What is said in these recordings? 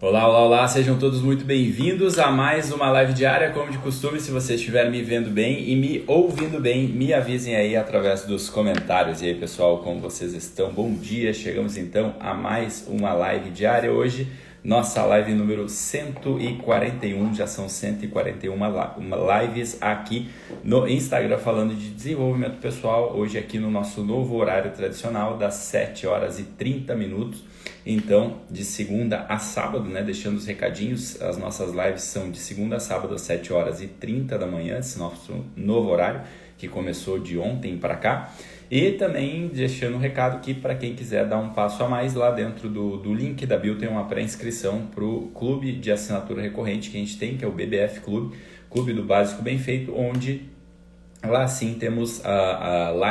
Olá, olá, olá, sejam todos muito bem-vindos a mais uma live diária, como de costume. Se você estiver me vendo bem e me ouvindo bem, me avisem aí através dos comentários. E aí, pessoal, como vocês estão? Bom dia, chegamos então a mais uma live diária. Hoje, nossa live número 141, já são 141 lives aqui no Instagram falando de desenvolvimento pessoal. Hoje aqui no nosso novo horário tradicional das 7 horas e 30 minutos. Então, de segunda a sábado, né, deixando os recadinhos, as nossas lives são de segunda a sábado às 7 horas e 30 da manhã, esse nosso novo horário, que começou de ontem para cá. E também deixando um recado que para quem quiser dar um passo a mais, lá dentro do link da bio tem uma pré-inscrição para o clube de assinatura recorrente que a gente tem, que é o BBF Clube, Clube do Básico Bem Feito, onde lá sim temos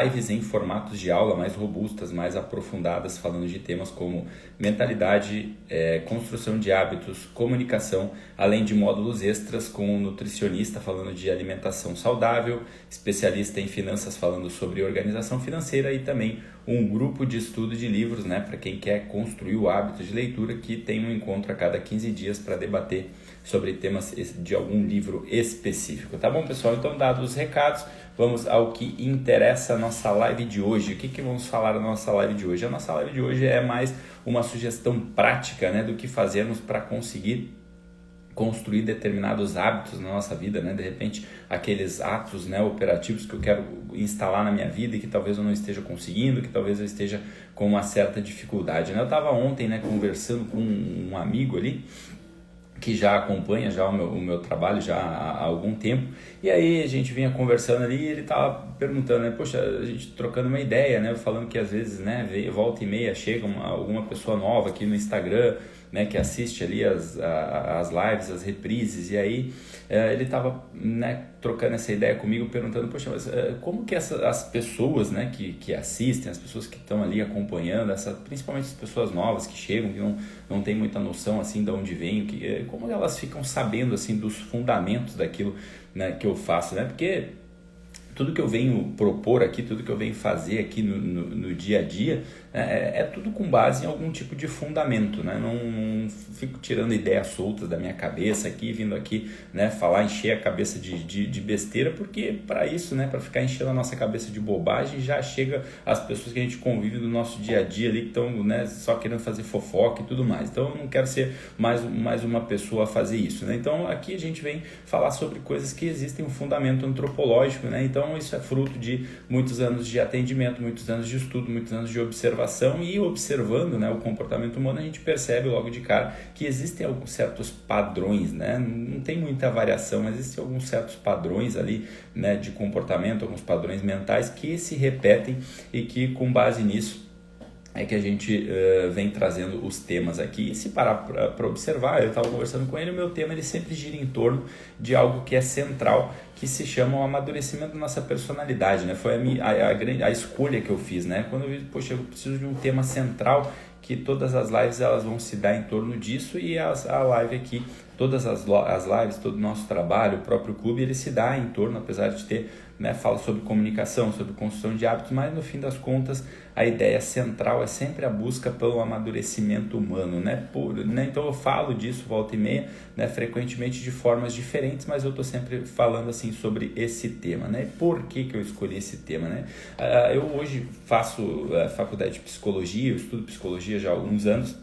lives em formatos de aula mais robustas, mais aprofundadas, falando de temas como mentalidade, construção de hábitos, comunicação, além de módulos extras com um nutricionista falando de alimentação saudável, especialista em finanças falando sobre organização financeira e também um grupo de estudo de livros, né, para quem quer construir o hábito de leitura, que tem um encontro a cada 15 dias para debater sobre temas de algum livro específico. Tá bom, pessoal? Então, dados os recados, vamos ao que interessa a nossa live de hoje. O que vamos falar na nossa live de hoje? A nossa live de hoje é mais uma sugestão prática, né, do que fazermos para conseguir construir determinados hábitos na nossa vida, né? De repente, aqueles atos, né, operativos que eu quero instalar na minha vida e que talvez eu não esteja conseguindo, que talvez eu esteja com uma certa dificuldade, né? Eu estava ontem, né, conversando com um amigo ali, que já acompanha já o meu trabalho já há algum tempo, e aí a gente vinha conversando ali e ele tava perguntando, né, poxa, a gente trocando uma ideia, né, falando que às vezes, né, volta e meia chega alguma pessoa nova aqui no Instagram, né, que assiste ali as lives, as reprises, e aí ele estava, né, trocando essa ideia comigo, perguntando, poxa, mas como que as pessoas, né, que assistem, as pessoas que estão ali acompanhando, principalmente as pessoas novas que chegam, que não tem muita noção assim de onde vem, como elas ficam sabendo assim dos fundamentos daquilo, né, que eu faço, né, porque tudo que eu venho propor aqui, tudo que eu venho fazer aqui no dia a dia, é tudo com base em algum tipo de fundamento, né? Não fico tirando ideias soltas da minha cabeça aqui, vindo aqui, né, falar, encher a cabeça de besteira, porque para isso, né, para ficar enchendo a nossa cabeça de bobagem, já chega as pessoas que a gente convive no nosso dia a dia ali, que estão, né, só querendo fazer fofoca e tudo mais. Então eu não quero ser mais uma pessoa a fazer isso, né? Então aqui a gente vem falar sobre coisas que existem um fundamento antropológico, né? Então isso é fruto de muitos anos de atendimento, muitos anos de estudo, muitos anos de observação, e observando, né, o comportamento humano, a gente percebe logo de cara que existem alguns certos padrões, né? Não tem muita variação, mas existem alguns certos padrões ali, né, de comportamento, alguns padrões mentais que se repetem e que, com base nisso, é que a gente vem trazendo os temas aqui. E se parar para observar, eu estava conversando com ele, o meu tema ele sempre gira em torno de algo que é central, que se chama o amadurecimento da nossa personalidade, né? Foi a escolha que eu fiz, né? Quando eu vi, poxa, eu preciso de um tema central, que todas as lives elas vão se dar em torno disso, e a live aqui, todas as lives, todo o nosso trabalho, o próprio clube, ele se dá em torno, apesar de ter, né, fala sobre comunicação, sobre construção de hábitos, mas no fim das contas a ideia central é sempre a busca pelo amadurecimento humano, né? Então eu falo disso volta e meia, né, frequentemente de formas diferentes, mas eu estou sempre falando assim sobre esse tema, né? Por que eu escolhi esse tema, né? Eu hoje faço faculdade de psicologia, eu estudo psicologia já há alguns anos,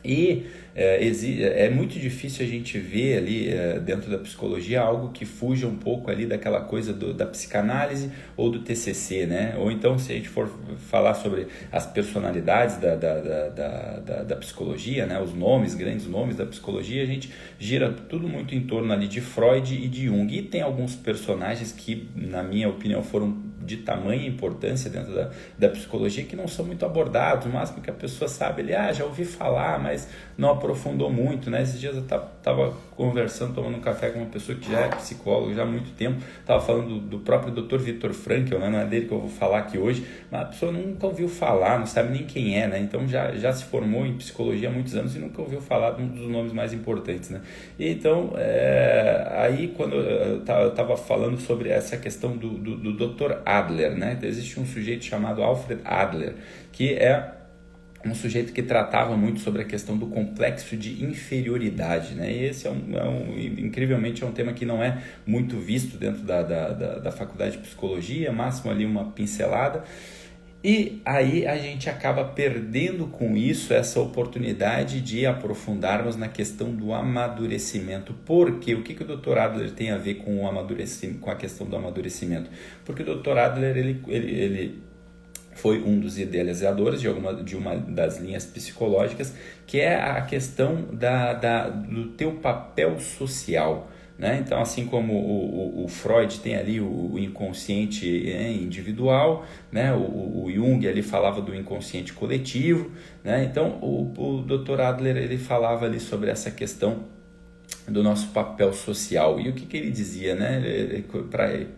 e é muito difícil a gente ver ali dentro da psicologia algo que fuja um pouco ali daquela coisa da psicanálise ou do TCC, né? Ou então, se a gente for falar sobre as personalidades da psicologia, né? Os nomes, grandes nomes da psicologia, a gente gira tudo muito em torno ali de Freud e de Jung. E tem alguns personagens que, na minha opinião, foram de tamanha importância dentro da psicologia, que não são muito abordados. O máximo que a pessoa sabe, ele já ouvi falar, mas não aprofundou muito, né? Esses dias eu estava conversando, tomando um café com uma pessoa que já é psicólogo já há muito tempo, estava falando do próprio Dr. Viktor Frankl, né? Não é dele que eu vou falar aqui hoje, mas a pessoa nunca ouviu falar, não sabe nem quem é, né? Então já se formou em psicologia há muitos anos e nunca ouviu falar de um dos nomes mais importantes, né? E então, aí quando eu estava falando sobre essa questão do Dr. Adler, né? Existe um sujeito chamado Alfred Adler, que é um sujeito que tratava muito sobre a questão do complexo de inferioridade, né? E esse incrivelmente é um tema que não é muito visto dentro da faculdade de psicologia, máximo ali uma pincelada. E aí a gente acaba perdendo com isso essa oportunidade de aprofundarmos na questão do amadurecimento. Por quê? O que o Dr. Adler tem a ver com o amadurecimento, com a questão do amadurecimento? Porque o Dr. Adler ele foi um dos idealizadores de uma das linhas psicológicas, que é a questão do teu papel social, né? Então, assim como o Freud tem ali o inconsciente individual, né? O Jung ali falava do inconsciente coletivo, né? Então o Dr. Adler ele falava ali sobre essa questão do nosso papel social. E o que ele dizia, né?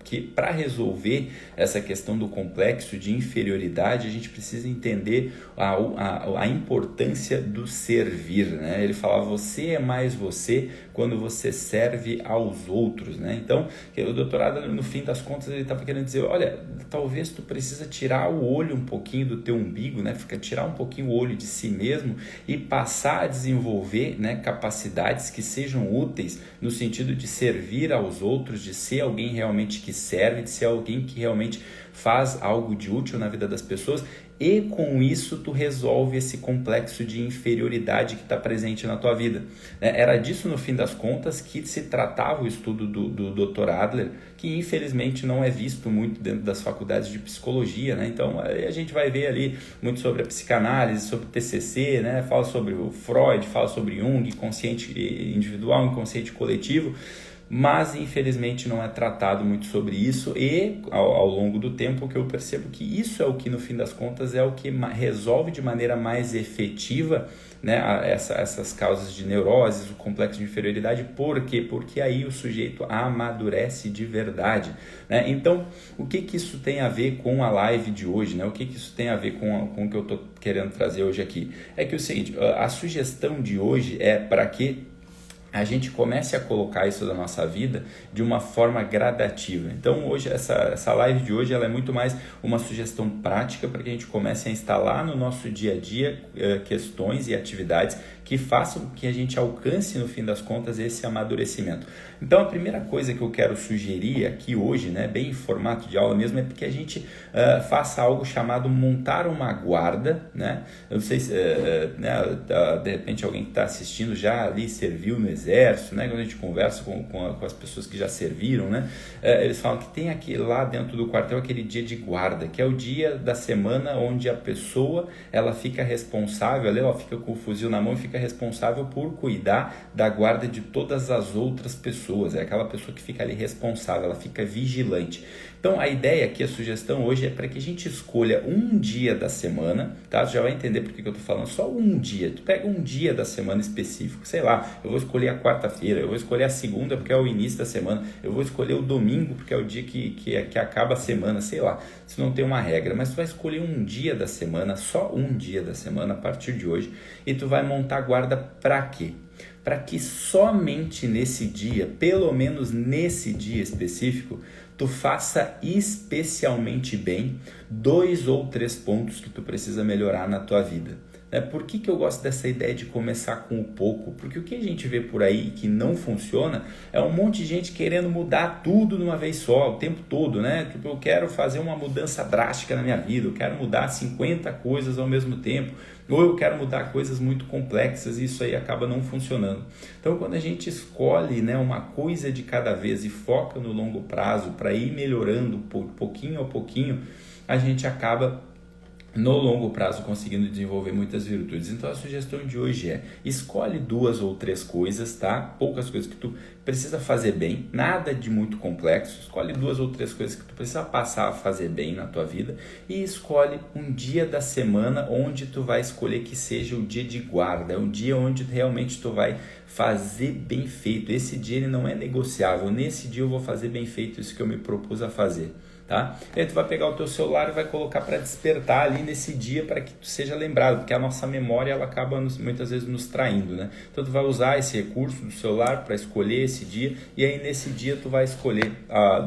Que para resolver essa questão do complexo de inferioridade, a gente precisa entender a importância do servir, né? Ele falava, você é mais você quando você serve aos outros, né? Então, o Dr. Adler, no fim das contas, ele estava querendo dizer, olha, talvez tu precisa tirar o olho um pouquinho do teu umbigo, né? Tirar um pouquinho o olho de si mesmo e passar a desenvolver, né, capacidades que sejam úteis no sentido de servir aos outros, de ser alguém realmente que serve, de ser alguém que realmente faz algo de útil na vida das pessoas, e com isso tu resolve esse complexo de inferioridade que está presente na tua vida. Era disso, no fim das contas, que se tratava o estudo do Dr. Adler, que infelizmente não é visto muito dentro das faculdades de psicologia, né? Então a gente vai ver ali muito sobre a psicanálise, sobre o TCC, né? Fala sobre o Freud, fala sobre Jung, inconsciente individual, inconsciente coletivo, mas infelizmente não é tratado muito sobre isso, e ao longo do tempo que eu percebo que isso é o que no fim das contas é o que resolve de maneira mais efetiva, né, essas causas de neuroses, o complexo de inferioridade. Por quê? Porque aí o sujeito amadurece de verdade, né? Então, o que isso tem a ver com a live de hoje, né? O que isso tem a ver com o que eu estou querendo trazer hoje aqui? É que o seguinte, a sugestão de hoje é para que a gente comece a colocar isso na nossa vida de uma forma gradativa. Então, hoje, essa live de hoje ela é muito mais uma sugestão prática para que a gente comece a instalar no nosso dia a dia questões e atividades que façam que a gente alcance, no fim das contas, esse amadurecimento. Então, a primeira coisa que eu quero sugerir aqui hoje, né, bem em formato de aula mesmo, é que a gente faça algo chamado montar uma guarda, né? Eu não sei se, de repente, alguém que está assistindo já ali serviu no exército, né? Quando a gente conversa com as pessoas que já serviram, né? Eles falam que tem aqui lá dentro do quartel aquele dia de guarda, que é o dia da semana onde a pessoa ela fica responsável, ela fica com o fuzil na mão e fica responsável por cuidar da guarda de todas as outras pessoas. É aquela pessoa que fica ali responsável, ela fica vigilante. Então a ideia aqui, a sugestão hoje é para que a gente escolha um dia da semana, tá? Você já vai entender por que eu estou falando, só um dia. Tu pega um dia da semana específico, sei lá, eu vou escolher a quarta-feira, eu vou escolher a segunda porque é o início da semana, eu vou escolher o domingo porque é o dia que acaba a semana, sei lá, se não tem uma regra, mas tu vai escolher um dia da semana, só um dia da semana a partir de hoje, e tu vai montar a guarda para quê? Para que somente nesse dia, pelo menos nesse dia específico, tu faça especialmente bem 2 ou 3 pontos que tu precisa melhorar na tua vida. Por que eu gosto dessa ideia de começar com o pouco? Porque o que a gente vê por aí que não funciona é um monte de gente querendo mudar tudo de uma vez só, o tempo todo, né? Tipo, eu quero fazer uma mudança drástica na minha vida, eu quero mudar 50 coisas ao mesmo tempo, ou eu quero mudar coisas muito complexas, e isso aí acaba não funcionando. Então, quando a gente escolhe, né, uma coisa de cada vez e foca no longo prazo para ir melhorando pouquinho a pouquinho, a gente acaba no longo prazo conseguindo desenvolver muitas virtudes. Então a sugestão de hoje é: escolhe 2 ou 3 coisas, tá? Poucas coisas que tu precisa fazer bem, nada de muito complexo. Escolhe 2 ou 3 coisas que tu precisa passar a fazer bem na tua vida, e escolhe um dia da semana onde tu vai escolher que seja o dia de guarda, um dia onde realmente tu vai fazer bem feito. Esse dia ele não é negociável, nesse dia eu vou fazer bem feito isso que eu me propus a fazer. tá? E aí tu vai pegar o teu celular e vai colocar para despertar ali nesse dia para que tu seja lembrado, porque a nossa memória ela acaba muitas vezes nos traindo, né? Então tu vai usar esse recurso do celular para escolher esse dia, e aí nesse dia tu vai escolher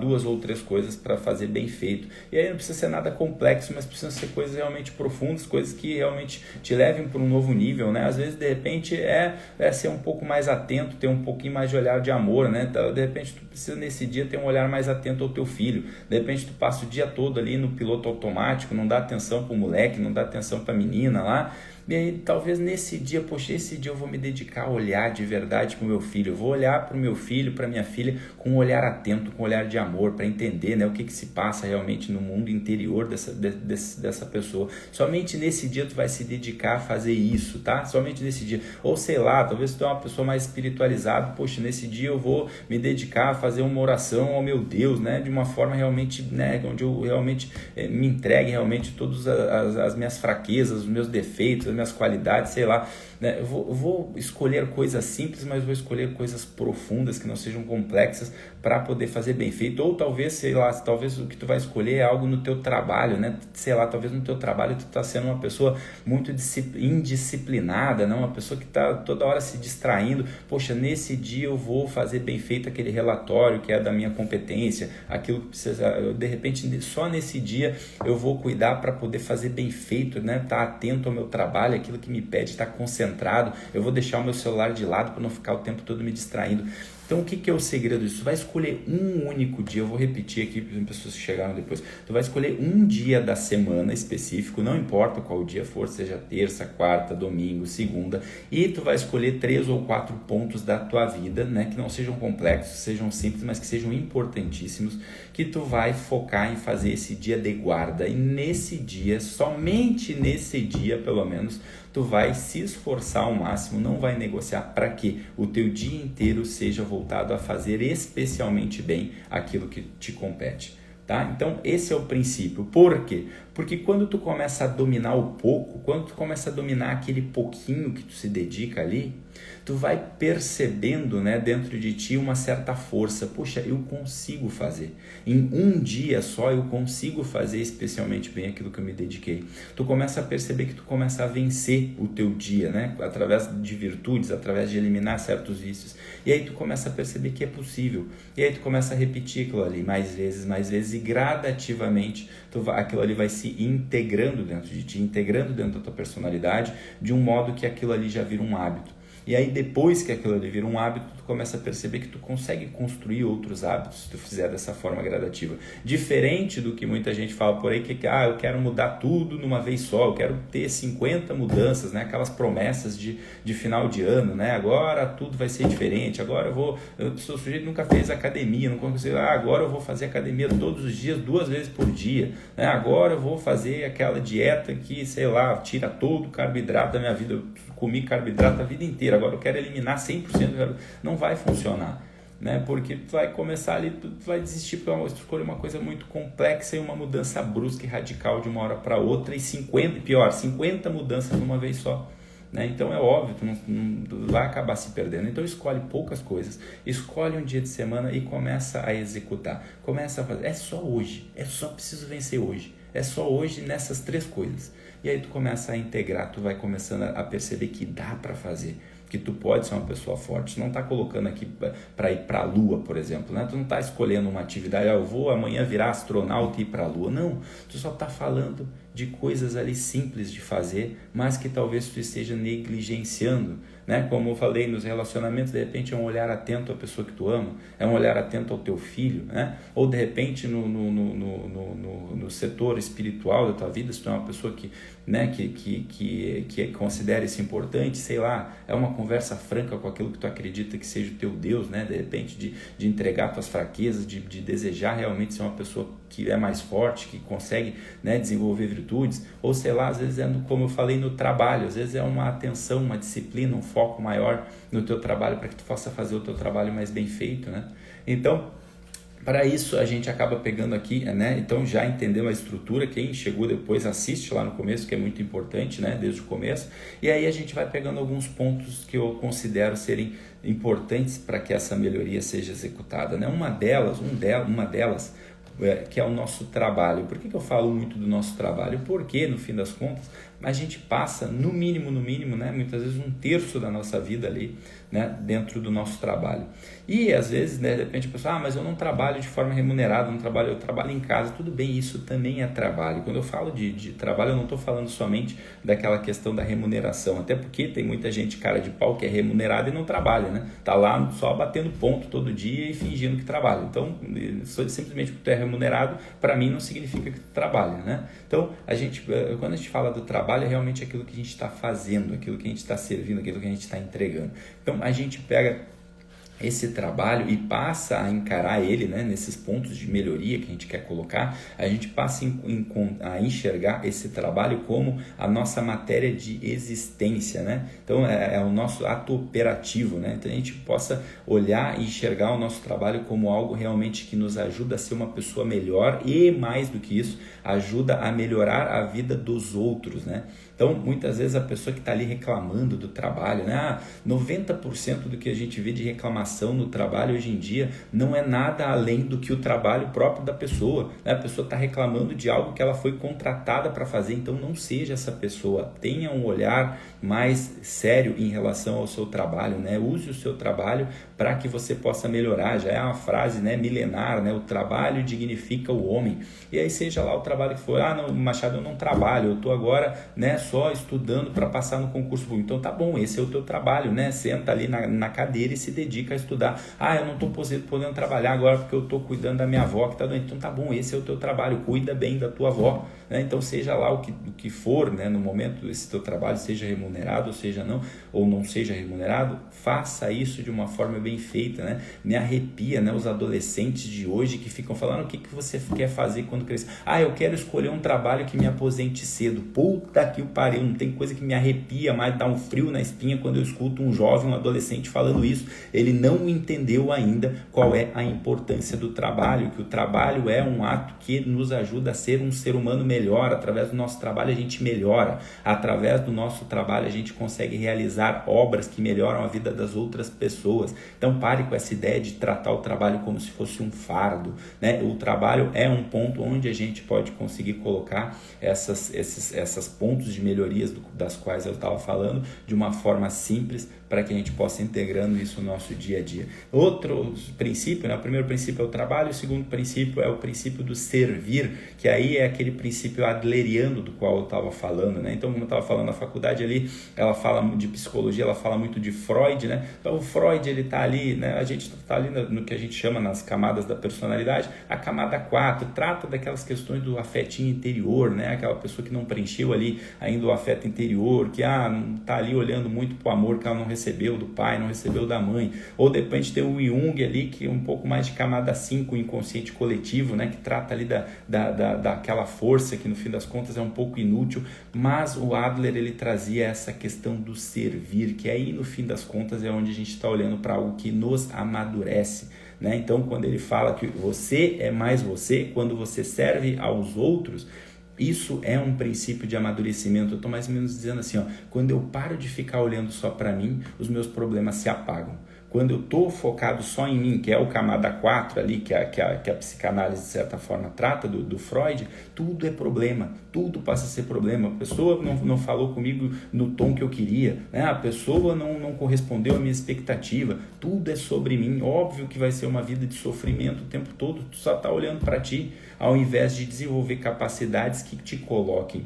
2 ou 3 coisas para fazer bem feito. E aí não precisa ser nada complexo, mas precisa ser coisas realmente profundas, coisas que realmente te levem para um novo nível, né? Às vezes de repente é ser um pouco mais atento, ter um pouquinho mais de olhar de amor, né? De repente tu precisa nesse dia ter um olhar mais atento ao teu filho. De repente tu passa o dia todo ali no piloto automático, não dá atenção pro moleque, não dá atenção pra menina lá. E aí talvez nesse dia, poxa, esse dia eu vou me dedicar a olhar de verdade pro meu filho. Eu vou olhar pro meu filho, pra minha filha com um olhar atento, com um olhar de amor, para entender, né, o que se passa realmente no mundo interior dessa pessoa. Somente nesse dia tu vai se dedicar a fazer isso, tá? Somente nesse dia. Ou sei lá, talvez tu é uma pessoa mais espiritualizada, poxa, nesse dia eu vou me dedicar a fazer uma oração ao meu Deus, né, de uma forma realmente, né, onde eu realmente me entregue realmente todas as minhas fraquezas, os meus defeitos, as minhas qualidades, sei lá, né? Eu vou escolher coisas simples, mas vou escolher coisas profundas que não sejam complexas para poder fazer bem feito. Ou talvez, sei lá, talvez o que tu vai escolher é algo no teu trabalho, né? Sei lá, talvez no teu trabalho tu tá sendo uma pessoa muito indisciplinada, né? Uma pessoa que tá toda hora se distraindo. Poxa, nesse dia eu vou fazer bem feito aquele relatório que é da minha competência, aquilo que precisa, de repente só nesse dia eu vou cuidar para poder fazer bem feito, né? Tá atento ao meu trabalho, aquilo que me pede, estar concentrado. Eu vou deixar o meu celular de lado para não ficar o tempo todo me distraindo. Então, o que é o segredo disso? Tu vai escolher um único dia, eu vou repetir aqui para as pessoas que chegaram depois. Tu vai escolher um dia da semana específico, não importa qual dia for, seja terça, quarta, domingo, segunda, e tu vai escolher 3 ou 4 pontos da tua vida, né, que não sejam complexos, sejam simples, mas que sejam importantíssimos, que tu vai focar em fazer esse dia de guarda. E nesse dia, somente nesse dia, pelo menos, tu vai se esforçar ao máximo, não vai negociar para que o teu dia inteiro seja voltado a fazer especialmente bem aquilo que te compete. Tá? Então esse é o princípio. Por quê? Porque quando tu começa a dominar o pouco, quando tu começa a dominar aquele pouquinho que tu se dedica ali, tu vai percebendo, né, dentro de ti uma certa força. Puxa, eu consigo fazer. Em um dia só eu consigo fazer especialmente bem aquilo que eu me dediquei. Tu começa a perceber que tu começa a vencer o teu dia, né, através de virtudes, através de eliminar certos vícios. E aí tu começa a perceber que é possível. E aí tu começa a repetir aquilo ali mais vezes e gradativamente aquilo ali vai se integrando dentro de ti, integrando dentro da tua personalidade, de um modo que aquilo ali já vira um hábito. E aí depois que aquilo ali vira um hábito, tu começa a perceber que tu consegue construir outros hábitos se tu fizer dessa forma gradativa. Diferente do que muita gente fala por aí, que eu quero mudar tudo numa vez só, eu quero ter 50 mudanças, né? Aquelas promessas de final de ano, né? Agora tudo vai ser diferente, agora o sujeito nunca fez academia, não conseguiu, agora eu vou fazer academia todos os dias, 2 vezes por dia, né? Agora eu vou fazer aquela dieta que, sei lá, tira todo o carboidrato da minha vida, eu comi carboidrato a vida inteira, agora eu quero eliminar 100%, não vai funcionar, né? Porque tu vai começar ali, tu vai desistir para escolher uma coisa muito complexa e uma mudança brusca e radical de uma hora para outra e 50 mudanças numa vez só, né? Então é óbvio, tu vai acabar se perdendo. Então escolhe poucas coisas, escolhe um dia de semana e começa a executar, começa a fazer, é só hoje, é só preciso vencer hoje, é só hoje nessas 3 coisas. E aí tu começa a integrar, tu vai começando a perceber que dá para fazer, que tu pode ser uma pessoa forte. Tu não está colocando aqui para ir para a Lua, por exemplo, né? Tu não está escolhendo uma atividade, eu vou amanhã virar astronauta e ir para a Lua. Não, tu só está falando de coisas ali simples de fazer, mas que talvez tu esteja negligenciando, né? Como eu falei, nos relacionamentos, de repente é um olhar atento à pessoa que tu ama, é um olhar atento ao teu filho, né? Ou de repente no setor espiritual da tua vida, se tu é uma pessoa que, né, que considera isso importante, sei lá, é uma conversa franca com aquilo que tu acredita que seja o teu Deus, né? De repente de entregar tuas fraquezas, de desejar realmente ser uma pessoa que é mais forte, que consegue, né, desenvolver virtudes, ou sei lá, às vezes como eu falei, no trabalho, às vezes é uma atenção, uma disciplina, um foco maior no teu trabalho para que tu possa fazer o teu trabalho mais bem feito, né? Então, para isso a gente acaba pegando aqui, né? Então já entendeu a estrutura, quem chegou depois assiste lá no começo, que é muito importante, né? Desde o começo, e aí a gente vai pegando alguns pontos que eu considero serem importantes para que essa melhoria seja executada, né? Uma delas que é o nosso trabalho. Por que eu falo muito do nosso trabalho? Porque, no fim das contas, a gente passa, no mínimo, né, muitas vezes 1/3 da nossa vida ali, né, dentro do nosso trabalho. E às vezes, né, de repente a pessoa, mas eu não trabalho de forma remunerada, eu trabalho em casa. Tudo bem, isso também é trabalho. Quando eu falo de trabalho, eu não estou falando somente daquela questão da remuneração, até porque tem muita gente cara de pau que é remunerada e não trabalha, né? Tá lá só batendo ponto todo dia e fingindo que trabalha. Então, simplesmente porque tu é remunerado, para mim não significa que tu trabalha, né? Então, quando a gente fala do trabalho, é realmente aquilo que a gente está fazendo, aquilo que a gente está servindo, aquilo que a gente está entregando. Então, a gente pega esse trabalho e passa a encarar ele, né, nesses pontos de melhoria que a gente quer colocar, a gente passa a enxergar esse trabalho como a nossa matéria de existência, né? Então é o nosso ato operativo, né? Então a gente possa olhar e enxergar o nosso trabalho como algo realmente que nos ajuda a ser uma pessoa melhor e, mais do que isso, ajuda a melhorar a vida dos outros, né? Então, muitas vezes a pessoa que está ali reclamando do trabalho, né? 90% do que a gente vê de reclamação no trabalho hoje em dia não é nada além do que o trabalho próprio da pessoa, né? A pessoa está reclamando de algo que ela foi contratada para fazer, então não seja essa pessoa. Tenha um olhar mais sério em relação ao seu trabalho, né? Use o seu trabalho para que você possa melhorar. Já é uma frase, né, milenar, né? O trabalho dignifica o homem. E aí seja lá o trabalho que for, não, Machado, eu não trabalho, eu estou agora, né, só estudando para passar no concurso público. Então tá bom, esse é o teu trabalho, né? Senta ali na cadeira e se dedica a estudar. Eu não estou podendo trabalhar agora porque eu estou cuidando da minha avó que está doente. Então tá bom, esse é o teu trabalho, cuida bem da tua avó, né? Então seja lá o que for, né, no momento, esse teu trabalho, seja remunerado, ou não seja remunerado, faça isso de uma forma bem feita, né? Me arrepia, né, os adolescentes de hoje que ficam falando o que você quer fazer quando crescer. Eu quero escolher um trabalho que me aposente cedo. Puta que o pariu, não tem coisa que me arrepia mais, dá um frio na espinha quando eu escuto um jovem, um adolescente falando isso. Ele não entendeu ainda qual é a importância do trabalho, que o trabalho é um ato que nos ajuda a ser um ser humano melhor. Através do nosso trabalho a gente melhora, através do nosso trabalho a gente consegue realizar obras que melhoram a vida das outras pessoas. Então pare com essa ideia de tratar o trabalho como se fosse um fardo, né? O trabalho é um ponto onde a gente pode conseguir colocar essas pontos de melhorias das quais eu estava falando de uma forma simples, para que a gente possa integrando isso no nosso dia a dia. Outro princípio, né? O primeiro princípio é o trabalho, o segundo princípio é o princípio do servir, que aí é aquele princípio adleriano do qual eu estava falando, né? Então, como eu estava falando, na faculdade ali, ela fala de psicologia, ela fala muito de Freud, né? Então, o Freud, ele está ali, né? A gente está ali no que a gente chama nas camadas da personalidade, a camada 4, trata daquelas questões do afetinho interior, né? Aquela pessoa que não preencheu ali ainda o afeto interior, que está ali olhando muito para o amor que ela não recebeu do pai, não recebeu da mãe, ou de repente tem o Jung ali, que é um pouco mais de camada 5, o inconsciente coletivo, né, que trata ali daquela força que no fim das contas é um pouco inútil, mas o Adler ele trazia essa questão do servir, que aí no fim das contas é onde a gente está olhando para algo que nos amadurece, né? Então quando ele fala que você é mais você, quando você serve aos outros, isso é um princípio de amadurecimento. Eu estou mais ou menos dizendo assim, quando eu paro de ficar olhando só para mim, os meus problemas se apagam. Quando eu estou focado só em mim, que é o camada 4 ali, que a psicanálise de certa forma trata do Freud, tudo é problema, tudo passa a ser problema. A pessoa não falou comigo no tom que eu queria, né? A pessoa não correspondeu à minha expectativa, tudo é sobre mim. Óbvio que vai ser uma vida de sofrimento o tempo todo, tu só está olhando para ti, ao invés de desenvolver capacidades que te coloquem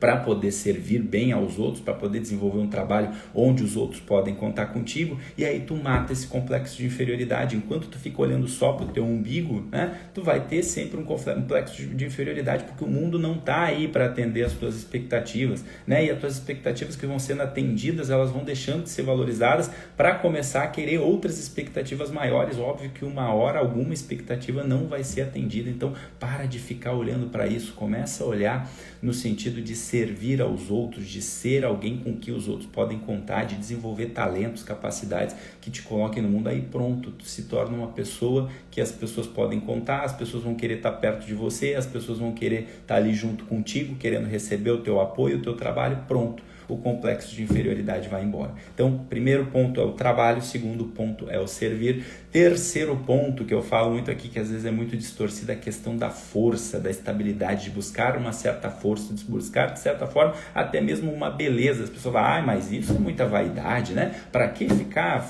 para poder servir bem aos outros, para poder desenvolver um trabalho onde os outros podem contar contigo, e aí tu mata esse complexo de inferioridade. Enquanto tu fica olhando só para o teu umbigo, né, tu vai ter sempre um complexo de inferioridade, porque o mundo não está aí para atender as tuas expectativas, né, e as tuas expectativas que vão sendo atendidas, elas vão deixando de ser valorizadas para começar a querer outras expectativas maiores. Óbvio que uma hora alguma expectativa não vai ser atendida, então para de ficar olhando para isso, começa a olhar no sentido de servir aos outros, de ser alguém com que os outros podem contar, de desenvolver talentos, capacidades que te coloquem no mundo. Aí pronto, tu se torna uma pessoa que as pessoas podem contar, as pessoas vão querer estar perto de você, as pessoas vão querer estar ali junto contigo, querendo receber o teu apoio, o teu trabalho, pronto. o complexo de inferioridade vai embora. Então, primeiro ponto é o trabalho, segundo ponto é o servir. Terceiro ponto que eu falo muito aqui, que às vezes é muito distorcida, a questão da força, da estabilidade, de buscar uma certa força, de buscar, de certa forma, até mesmo uma beleza. As pessoas falam, mas isso é muita vaidade, né? Para que ficar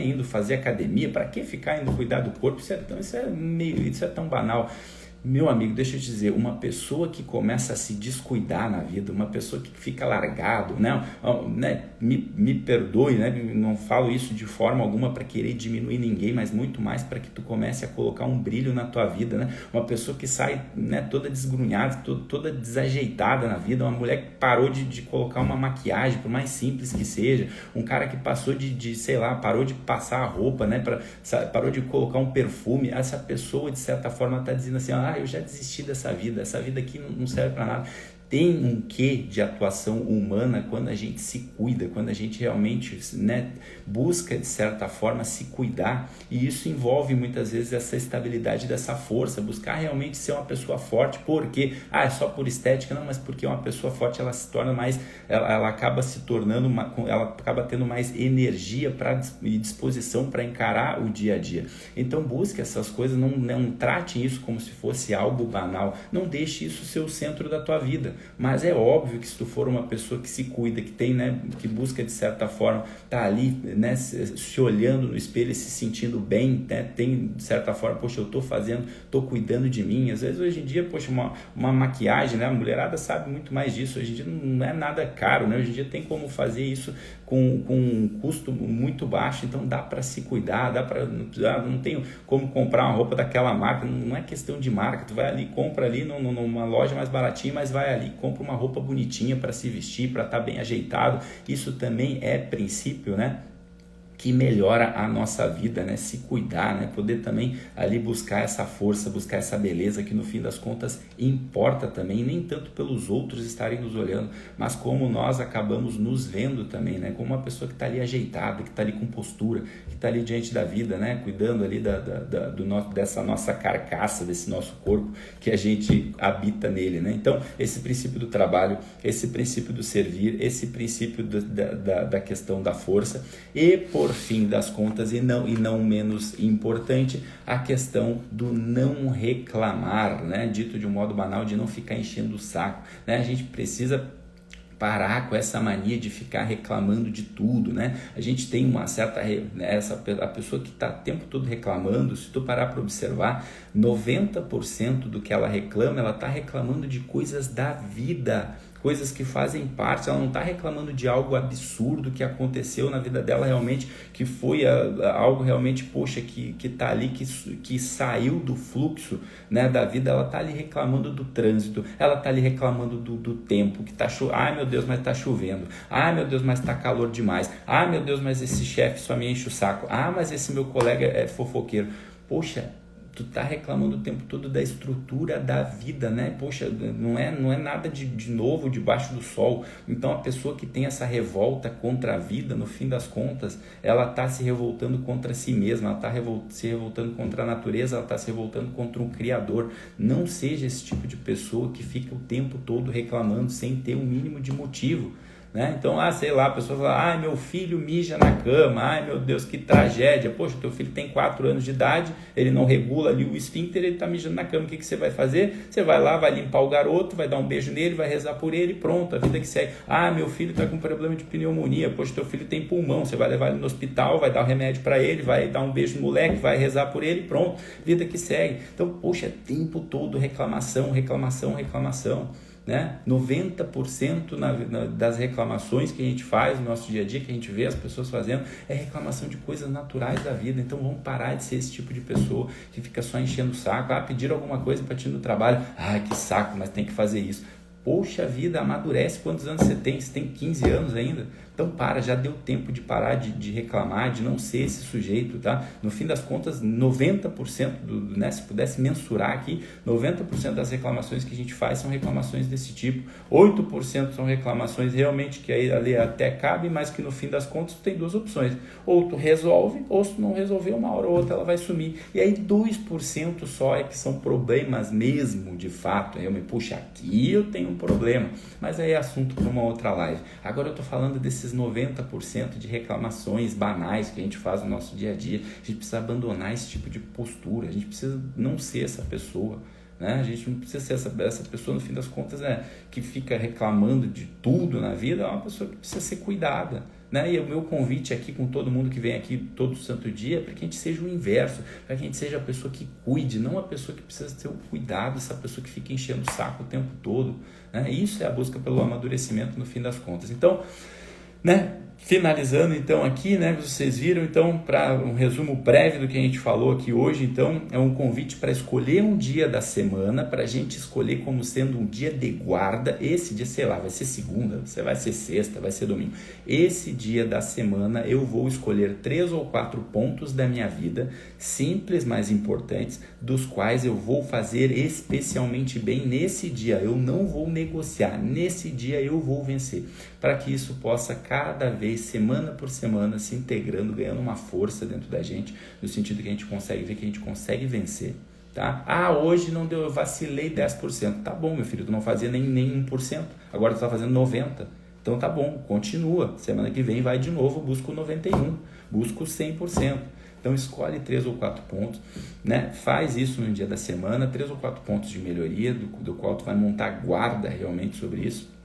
indo fazer academia? Para que ficar indo cuidar do corpo? Isso é tão banal. Meu amigo, deixa eu te dizer, uma pessoa que começa a se descuidar na vida, uma pessoa que fica largado, né? Me perdoe, né? Não falo isso de forma alguma para querer diminuir ninguém, mas muito mais para que tu comece a colocar um brilho na tua vida, né? Uma pessoa que sai, né, toda desgrunhada, toda desajeitada na vida, uma mulher que parou de colocar uma maquiagem, por mais simples que seja, um cara que passou parou de passar a roupa, né? Parou de colocar um perfume. Essa pessoa, de certa forma, está dizendo assim, eu já desisti dessa vida, essa vida aqui não serve para nada. Tem um quê de atuação humana quando a gente se cuida, quando a gente realmente, né, busca de certa forma se cuidar, e isso envolve muitas vezes essa estabilidade dessa força, buscar realmente ser uma pessoa forte, porque é só por estética, não, mas porque uma pessoa forte ela se torna mais, ela acaba se tornando ela acaba tendo mais energia e disposição para encarar o dia a dia. Então busque essas coisas, não trate isso como se fosse algo banal, não deixe isso ser o centro da tua vida. Mas é óbvio que se tu for uma pessoa que se cuida, que tem, né, que busca de certa forma tá ali, né, se olhando no espelho e se sentindo bem, né, tem de certa forma, poxa, eu tô cuidando de mim. Às vezes hoje em dia, poxa, uma maquiagem, né, a mulherada sabe muito mais disso, hoje em dia não é nada caro, né, hoje em dia tem como fazer isso com um custo muito baixo, então dá para se cuidar, não tenho como comprar uma roupa daquela marca, não é questão de marca, tu vai ali, compra ali numa loja mais baratinha, mas vai ali, compra uma roupa bonitinha para se vestir, para estar bem ajeitado. Isso também é princípio, né, que melhora a nossa vida, né? Se cuidar, né? Poder também ali buscar essa força, buscar essa beleza que no fim das contas importa também, nem tanto pelos outros estarem nos olhando, mas como nós acabamos nos vendo também, né? Como uma pessoa que está ali ajeitada, que está ali com postura, que está ali diante da vida, né? Cuidando ali dessa nossa carcaça, desse nosso corpo que a gente habita nele, né? Então, esse princípio do trabalho, esse princípio do servir, esse princípio da questão da força e, por fim das contas, e não menos importante, a questão do não reclamar, né? Dito de um modo banal, de não ficar enchendo o saco, né? A gente precisa parar com essa mania de ficar reclamando de tudo, né? A gente tem uma certa, a pessoa que está o tempo todo reclamando, se tu parar para observar, 90% do que ela reclama, ela está reclamando de coisas da vida, coisas que fazem parte, ela não está reclamando de algo absurdo que aconteceu na vida dela realmente, que foi algo realmente, poxa, que está ali, que saiu do fluxo, né, da vida. Ela está ali reclamando do trânsito, ela está ali reclamando do tempo, que está chovendo, ai meu Deus, mas está chovendo, ai meu Deus, mas está calor demais, ai meu Deus, mas esse chefe só me enche o saco, mas esse meu colega é fofoqueiro. Poxa, tu tá reclamando o tempo todo da estrutura da vida, né? Poxa, não é nada de novo debaixo do sol. Então a pessoa que tem essa revolta contra a vida, no fim das contas, ela tá se revoltando contra si mesma, ela tá se revoltando contra a natureza, ela tá se revoltando contra um criador. Não seja esse tipo de pessoa que fica o tempo todo reclamando sem ter um mínimo de motivo, né? Então, sei lá, a pessoa fala, meu filho mija na cama, ai meu Deus, que tragédia. Poxa, teu filho tem 4 anos de idade, ele não regula ali o esfíncter, ele tá mijando na cama. O que você vai fazer? Você vai lá, vai limpar o garoto, vai dar um beijo nele, vai rezar por ele, pronto, a vida que segue. Meu filho tá com problema de pneumonia, poxa, teu filho tem pulmão, você vai levar ele no hospital, vai dar um remédio para ele, vai dar um beijo no moleque, vai rezar por ele, pronto, vida que segue. Então, poxa, é tempo todo reclamação, né? 90% das reclamações que a gente faz no nosso dia a dia, que a gente vê as pessoas fazendo, é reclamação de coisas naturais da vida. Então vamos parar de ser esse tipo de pessoa que fica só enchendo o saco. Pediram alguma coisa para ti no trabalho, que saco, mas tem que fazer isso. Poxa vida, amadurece. Quantos anos você tem? Você tem 15 anos ainda? Então já deu tempo de parar de reclamar, de não ser esse sujeito, tá? No fim das contas, 90% né, se pudesse mensurar aqui, 90% das reclamações que a gente faz são reclamações desse tipo, 8% são reclamações realmente que aí ali até cabe, mas que no fim das contas tu tem duas opções, ou tu resolve, ou se tu não resolver, uma hora ou outra ela vai sumir, e aí 2% só é que são problemas mesmo, de fato. Aí eu me puxo, aqui eu tenho um problema, mas aí é assunto para uma outra live. Agora eu tô falando desses 90% de reclamações banais que a gente faz no nosso dia a dia. A gente precisa abandonar esse tipo de postura, a gente precisa não ser essa pessoa, né? A gente não precisa ser essa pessoa, no fim das contas, né, que fica reclamando de tudo na vida. É uma pessoa que precisa ser cuidada, né? E o meu convite aqui com todo mundo que vem aqui todo santo dia é para que a gente seja o inverso, para que a gente seja a pessoa que cuide, não a pessoa que precisa ter o cuidado, essa pessoa que fica enchendo o saco o tempo todo, né? Isso é a busca pelo amadurecimento no fim das contas. Então, né, finalizando então aqui, né, vocês viram então, para um resumo breve do que a gente falou aqui hoje, então é um convite para escolher um dia da semana, para a gente escolher como sendo um dia de guarda. Esse dia, sei lá, vai ser segunda, vai ser sexta, vai ser domingo. Esse dia da semana eu vou escolher 3 ou 4 pontos da minha vida, simples, mas importantes, dos quais eu vou fazer especialmente bem nesse dia. Eu não vou negociar, nesse dia eu vou vencer, para que isso possa cada vez, semana por semana, se integrando, ganhando uma força dentro da gente, no sentido que a gente consegue ver que a gente consegue vencer, tá? Hoje não deu, eu vacilei 10%. Tá bom, meu filho, tu não fazia nem 1%, agora tu tá fazendo 90%. Então tá bom, continua. Semana que vem vai de novo, busca o 91%, busca o 100%. Então escolhe 3 ou 4 pontos, né? Faz isso no dia da semana, 3 ou 4 pontos de melhoria, do qual tu vai montar guarda realmente sobre isso.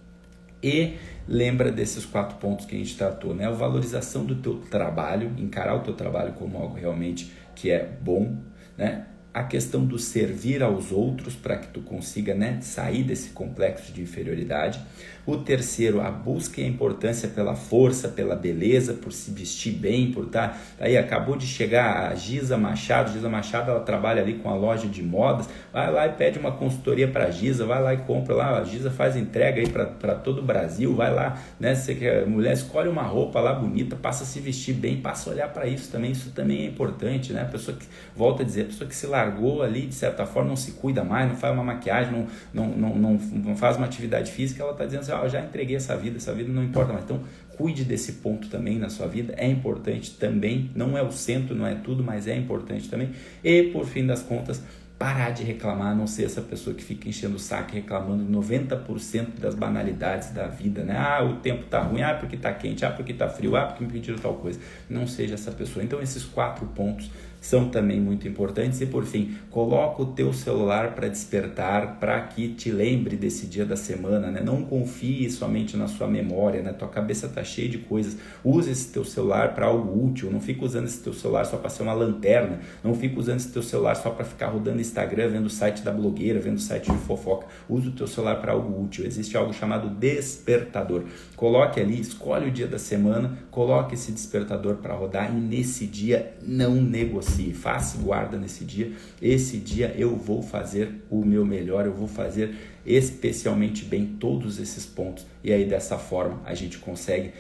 E lembra desses 4 pontos que a gente tratou, né? A valorização do teu trabalho, encarar o teu trabalho como algo realmente que é bom, né? A questão do servir aos outros para que tu consiga, né, sair desse complexo de inferioridade. O terceiro, a busca e a importância pela força, pela beleza, por se vestir bem, por estar... Aí acabou de chegar a Giza Machado. Giza Machado, ela trabalha ali com a loja de modas. Vai lá e pede uma consultoria para a Giza, vai lá e compra lá. A Giza faz entrega aí para todo o Brasil. Vai lá, né? Você que é mulher, escolhe uma roupa lá bonita, passa a se vestir bem, passa a olhar para isso também. Isso também é importante, né? A pessoa que, volta a dizer, a pessoa que se largou ali, de certa forma, não se cuida mais, não faz uma maquiagem, não faz uma atividade física, ela está dizendo assim, eu já entreguei essa vida não importa mais. Então, cuide desse ponto também na sua vida, é importante também, não é o centro, não é tudo, mas é importante também. E, por fim das contas, parar de reclamar, não ser essa pessoa que fica enchendo o saco, reclamando 90% das banalidades da vida, né? O tempo tá ruim, porque tá quente, porque tá frio, porque me pediram tal coisa. Não seja essa pessoa. Então, esses 4 pontos são também muito importantes. E por fim, coloca o teu celular para despertar, para que te lembre desse dia da semana, né? Não confie somente na sua memória, né? Tua cabeça tá cheia de coisas. Use esse teu celular para algo útil. Não fica usando esse teu celular só para ser uma lanterna. Não fica usando esse teu celular só para ficar rodando Instagram, vendo o site da blogueira, vendo o site de fofoca. Use o teu celular para algo útil. Existe algo chamado despertador. Coloque ali, escolhe o dia da semana, coloque esse despertador para rodar e nesse dia não negocie. Faça guarda nesse dia. Esse dia eu vou fazer o meu melhor, eu vou fazer especialmente bem todos esses pontos. E aí dessa forma a gente consegue,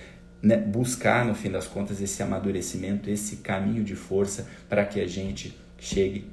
né, buscar no fim das contas esse amadurecimento, esse caminho de força para que a gente chegue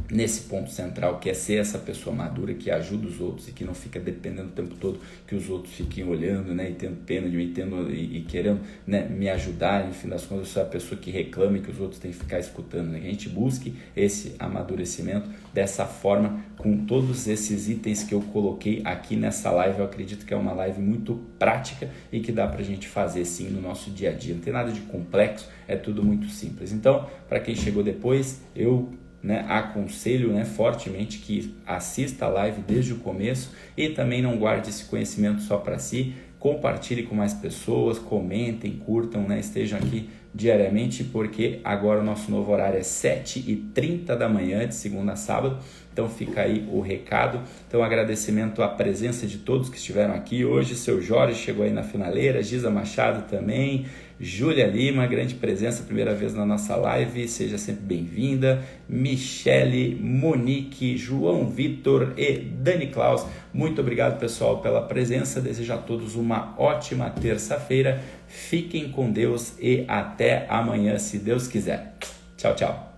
nesse ponto central, que é ser essa pessoa madura que ajuda os outros e que não fica dependendo o tempo todo que os outros fiquem olhando, né, e tendo pena de mim, e querendo, né, me ajudar. No fim das contas, eu sou a pessoa que reclama e que os outros têm que ficar escutando, né? Que a gente busque esse amadurecimento dessa forma, com todos esses itens que eu coloquei aqui nessa live. Eu acredito que é uma live muito prática e que dá pra gente fazer sim no nosso dia a dia. Não tem nada de complexo, é tudo muito simples. Então, para quem chegou depois, eu, né, aconselho, né, fortemente que assista a live desde o começo e também não guarde esse conhecimento só para si. Compartilhe com mais pessoas, comentem, curtam, né, estejam aqui diariamente, porque agora o nosso novo horário é 7h30 da manhã, de segunda a sábado. Então fica aí o recado. Então agradecimento à presença de todos que estiveram aqui hoje. Seu Jorge chegou aí na finaleira, Giza Machado também, Júlia Lima, grande presença, primeira vez na nossa live, seja sempre bem-vinda. Michele, Monique, João Vitor e Dani Klaus, muito obrigado, pessoal, pela presença. Desejo a todos uma ótima terça-feira. Fiquem com Deus e até amanhã, se Deus quiser. Tchau, tchau.